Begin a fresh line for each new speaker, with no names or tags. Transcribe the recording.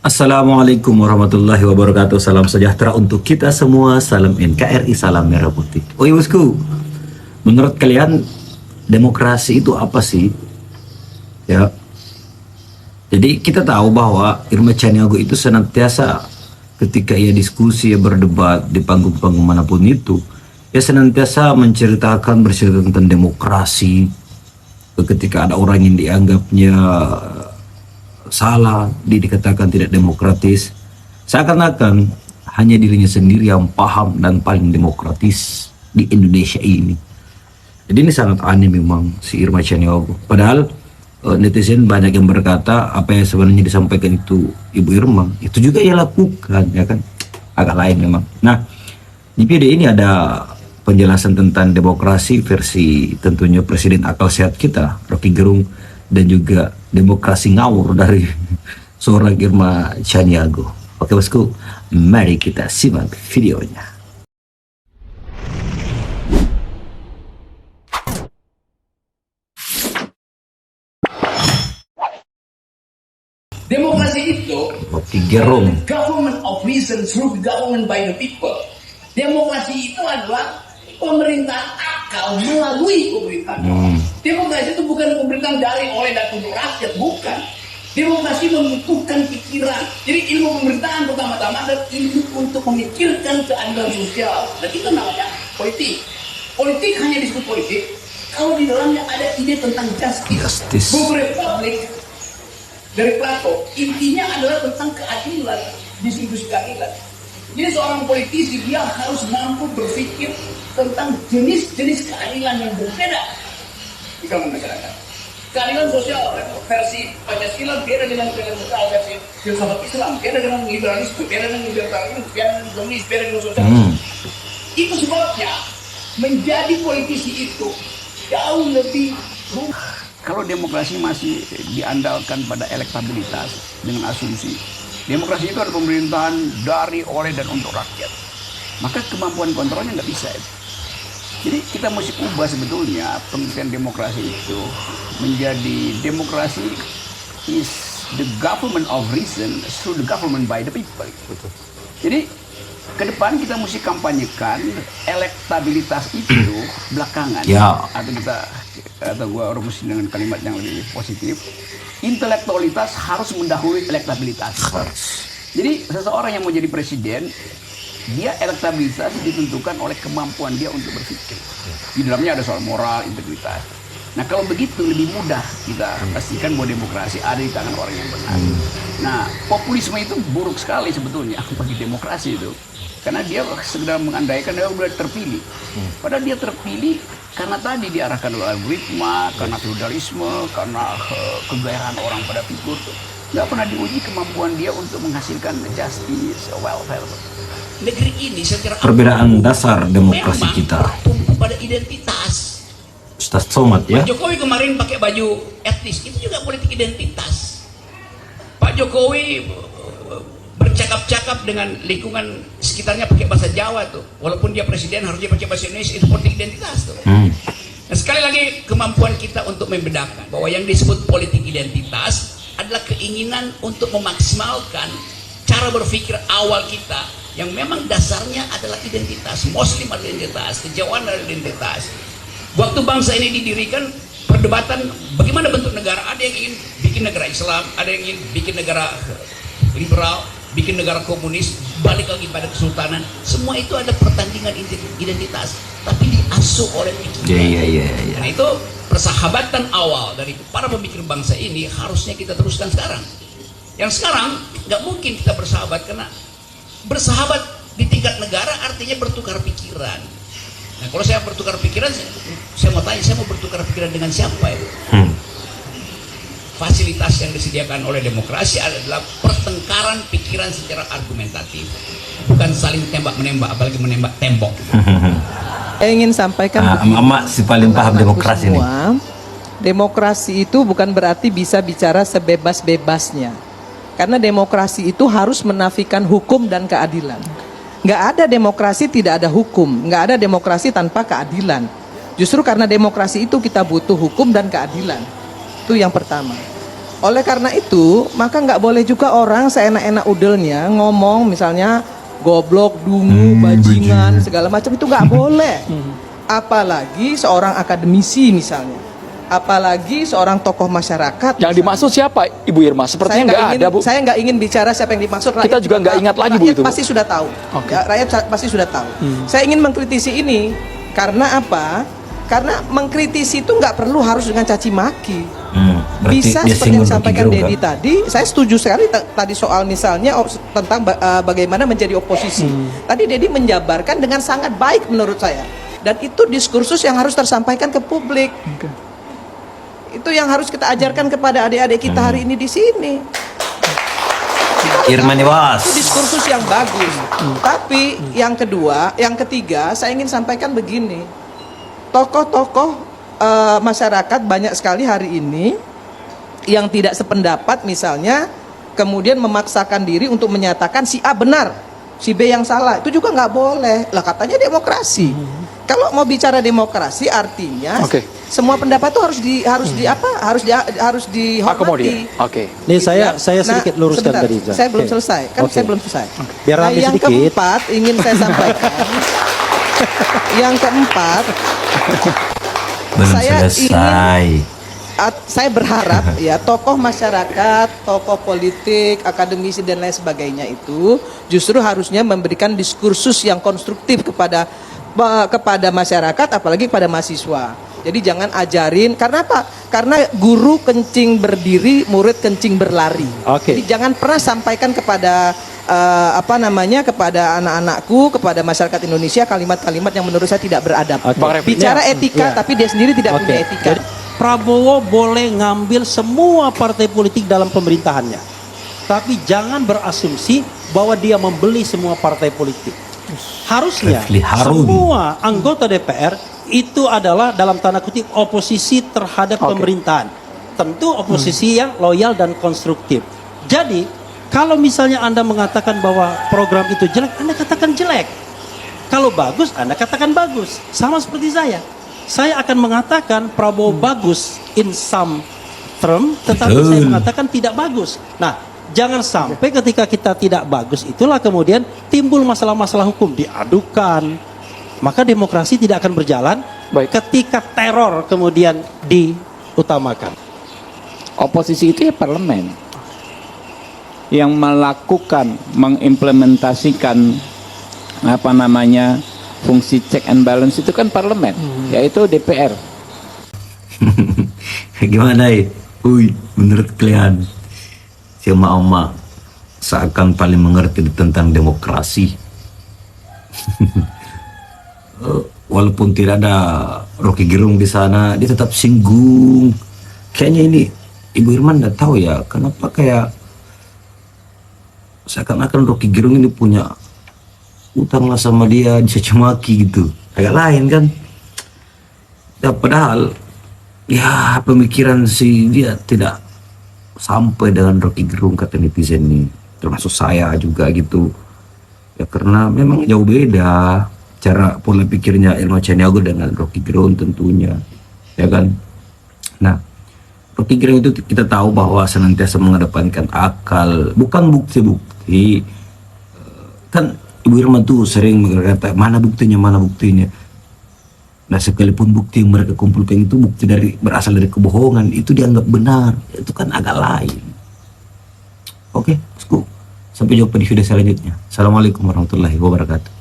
Assalamualaikum warahmatullahi wabarakatuh. Salam sejahtera untuk kita semua. Salam NKRI, salam merah putih. Oh iya bosku, menurut kalian demokrasi itu apa sih? Ya, jadi kita tahu bahwa Irma Chaniago itu senantiasa ketika ia diskusi, ia berdebat di panggung-panggung manapun itu, ia senantiasa bercerita tentang demokrasi. Ketika ada orang yang dianggapnya salah, dikatakan tidak demokratis, seakan-akan hanya dirinya sendiri yang paham dan paling demokratis di Indonesia ini. Jadi ini sangat aneh memang si Irma Chaniago. Padahal netizen banyak yang berkata apa yang sebenarnya disampaikan itu Ibu Irma itu juga ia lakukan, ya kan? Agak lain memang. Nah, di video ini ada penjelasan tentang demokrasi versi tentunya Presiden akal sehat kita, Rocky Gerung, dan juga demokrasi ngawur dari seorang Irma Chaniago. Oke bosku, mari kita simak videonya.
Demokrasi itu
Rocky Gerung.
government of reason through government by the people. Demokrasi itu adalah pemerintahan akal melalui pemerintahan. Demokrasi itu bukan pemerintahan dari, oleh, dan untuk rakyat, bukan. Demokrasi membutuhkan pikiran. Jadi ilmu pemerintahan pertama-tama adalah ilmu untuk memikirkan keadilan sosial. Dan itu namanya politik. Politik hanya disebut politik kalau di dalamnya ada ide tentang justice. Buku Republik dari Plato, intinya adalah tentang keadilan, distribusi keadilan. Jadi seorang politisi dia harus mampu berpikir tentang jenis-jenis keadilan yang berbeda di kalangan masyarakat. Keadilan sosial versi Pancasila beda dengan keadilan sosial versi filsafat Islam, beda dengan liberalisme, beda dengan libertarianisme, beda dengan komunis, beda dengan sosialisme. Itu sebabnya menjadi politisi itu jauh lebih rumit.
Kalau demokrasi masih diandalkan pada elektabilitas dengan asumsi demokrasi itu adalah pemerintahan dari, oleh, dan untuk rakyat, maka kemampuan kontrolnya nggak bisa itu. Jadi kita mesti ubah sebetulnya pengertian demokrasi itu menjadi demokrasi is the government of reason through the government by the people. Betul. Jadi ke depan kita mesti kampanyekan elektabilitas itu belakangan,
Ya.
atau gua rumus dengan kalimat yang lebih positif, intelektualitas harus mendahului elektabilitas. Jadi seseorang yang mau jadi presiden, dia elektabilitas ditentukan oleh kemampuan dia untuk berpikir. Di dalamnya ada soal moral, integritas. Nah kalau begitu lebih mudah kita pastikan bahwa demokrasi ada di tangan orang yang benar. Nah populisme itu buruk sekali sebetulnya bagi demokrasi itu. Karena dia sedang mengandaikan dia sudah terpilih. Padahal dia terpilih karena tadi diarahkan oleh algoritma, karena feudalisme, karena kegairahan orang pada figur. Nggak pernah diuji kemampuan dia untuk menghasilkan justice, welfare.
Negeri ini secara
Perbedaan dasar demokrasi kita.
tumbuh pada identitas.
Ustaz Somad ya.
Pak Jokowi kemarin pakai baju etnis, itu juga politik identitas. Pak Jokowi bercakap-cakap dengan lingkungan sekitarnya pakai bahasa Jawa tuh, walaupun dia presiden harusnya pakai bahasa Indonesia, itu politik identitas tuh. Nah sekali lagi kemampuan kita untuk membedakan bahwa yang disebut politik identitas adalah keinginan untuk memaksimalkan cara berpikir awal kita yang memang dasarnya adalah identitas. Muslim adalah identitas, kejauhan adalah identitas. Waktu bangsa ini didirikan, perdebatan bagaimana bentuk negara, ada yang ingin bikin negara Islam, ada yang ingin bikin negara liberal, bikin negara komunis, balik lagi pada kesultanan. Semua itu ada pertandingan identitas, tapi diasuh oleh pikiran.
Iya.
Nah itu persahabatan awal dari para pemikir bangsa ini harusnya kita teruskan sekarang. Yang sekarang nggak mungkin kita bersahabat, karena bersahabat di tingkat negara artinya bertukar pikiran. Nah kalau saya bertukar pikiran, saya mau tanya, saya mau bertukar pikiran dengan siapa itu? Fasilitas yang disediakan oleh demokrasi adalah pertengkaran pikiran secara argumentatif, bukan saling tembak-menembak, apalagi menembak tembok.
Saya ingin sampaikan
Emak si paling paham demokrasi nih.
Demokrasi itu bukan berarti bisa bicara sebebas-bebasnya. Karena demokrasi itu harus menafikan hukum dan keadilan. Nggak ada demokrasi tidak ada hukum, nggak ada demokrasi tanpa keadilan. Justru karena demokrasi itu kita butuh hukum dan keadilan. Itu yang pertama. Oleh karena itu, maka nggak boleh juga orang seenak-enak udelnya ngomong misalnya goblok, dungu, bajingan, segala macam itu nggak boleh. Apalagi seorang akademisi misalnya, apalagi seorang tokoh masyarakat.
Yang dimaksud siapa, Ibu Irma? Sepertinya nggak ada, Bu.
Saya nggak ingin bicara siapa yang dimaksud.
Kita juga nggak ingat lagi, Bu, itu, Bu.
Pasti sudah tahu.
Oke.
Ya, rakyat pasti sudah tahu. Saya ingin mengkritisi ini karena apa? Karena mengkritisi itu nggak perlu harus dengan caci maki.
Berarti
Bisa
dia
seperti yang
singgung
disampaikan
Rocky Gerung,
Dedi
kan?
tadi, saya setuju sekali tadi soal misalnya tentang bagaimana menjadi oposisi. Tadi Dedi menjabarkan dengan sangat baik menurut saya. Dan itu diskursus yang harus tersampaikan ke publik. Itu yang harus kita ajarkan kepada adik-adik kita hari ini di sini.
Irman Iwas.
Itu diskursus yang bagus. Tapi yang ketiga, saya ingin sampaikan begini. Tokoh-tokoh masyarakat banyak sekali hari ini yang tidak sependapat misalnya, kemudian memaksakan diri untuk menyatakan si A benar, si B yang salah. Itu juga nggak boleh. Lah katanya demokrasi. Kalau mau bicara demokrasi artinya semua pendapat itu harus dihormati.
Akomodir. Oke.
Nih saya sedikit luruskan
sebentar,
tadi.
saya belum
Oke.
selesai.
Oke.
Saya belum selesai.
Biar
Nah,
rame
yang
sedikit.
keempat ingin saya sampaikan. Yang keempat,
Belum
saya
selesai.
saya berharap ya tokoh masyarakat, tokoh politik, akademisi dan lain sebagainya itu justru harusnya memberikan diskursus yang konstruktif kepada masyarakat, apalagi kepada mahasiswa. Jadi jangan ajarin, karena apa? Karena guru kencing berdiri, murid kencing berlari.
Oke.
Jadi jangan pernah sampaikan kepada kepada anak-anakku, kepada masyarakat Indonesia kalimat-kalimat yang menurut saya tidak beradab.
Oke.
Bang Refli.
Bicara
Ya,
etika,
ya.
tapi dia sendiri tidak
Oke.
punya etika.
Jadi, Prabowo boleh ngambil semua partai politik dalam pemerintahannya, tapi jangan berasumsi bahwa dia membeli semua partai politik. Harusnya
Refli Harun.
semua anggota DPR itu adalah dalam tanda kutip oposisi terhadap pemerintahan. Tentu oposisi yang loyal dan konstruktif. Jadi kalau misalnya Anda mengatakan bahwa program itu jelek, Anda katakan jelek. Kalau bagus, Anda katakan bagus. Sama seperti saya. Saya akan mengatakan Prabowo bagus in some term, tetapi
Betul.
saya mengatakan tidak bagus. Nah, jangan sampai ketika kita tidak bagus itulah kemudian timbul masalah-masalah hukum, diadukan. Maka demokrasi tidak akan berjalan ketika teror kemudian diutamakan.
Oposisi itu ya parlemen yang melakukan, mengimplementasikan fungsi check and balance itu kan parlemen, yaitu DPR.
Gimana ya? Menurut kalian si emak-emak seakan paling mengerti tentang demokrasi. Walaupun tidak ada Rocky Gerung di sana, dia tetap singgung. Kayaknya ini Ibu Irman nggak tahu ya, kenapa kayak seakan-akan Rocky Gerung ini punya utang lah sama dia, dicaci maki gitu. Agak lain kan? Ya, padahal ya pemikiran si dia tidak sampai dengan Rocky Gerung, kata netizen ini, termasuk saya juga gitu. Ya karena memang jauh beda cara pola pikirnya Irma Chaniago dengan Rocky Gerung tentunya, ya kan. Nah, Rocky Gerung itu kita tahu bahwa senantiasa mengedepankan akal, bukan bukti-bukti. Kan Ibu Irma tuh sering berkata mana buktinya. Nah, sekalipun bukti yang mereka kumpulkan itu bukti berasal dari kebohongan, itu dianggap benar, itu kan agak lain. Oke, sampai jumpa di video selanjutnya. Assalamualaikum warahmatullahi wabarakatuh.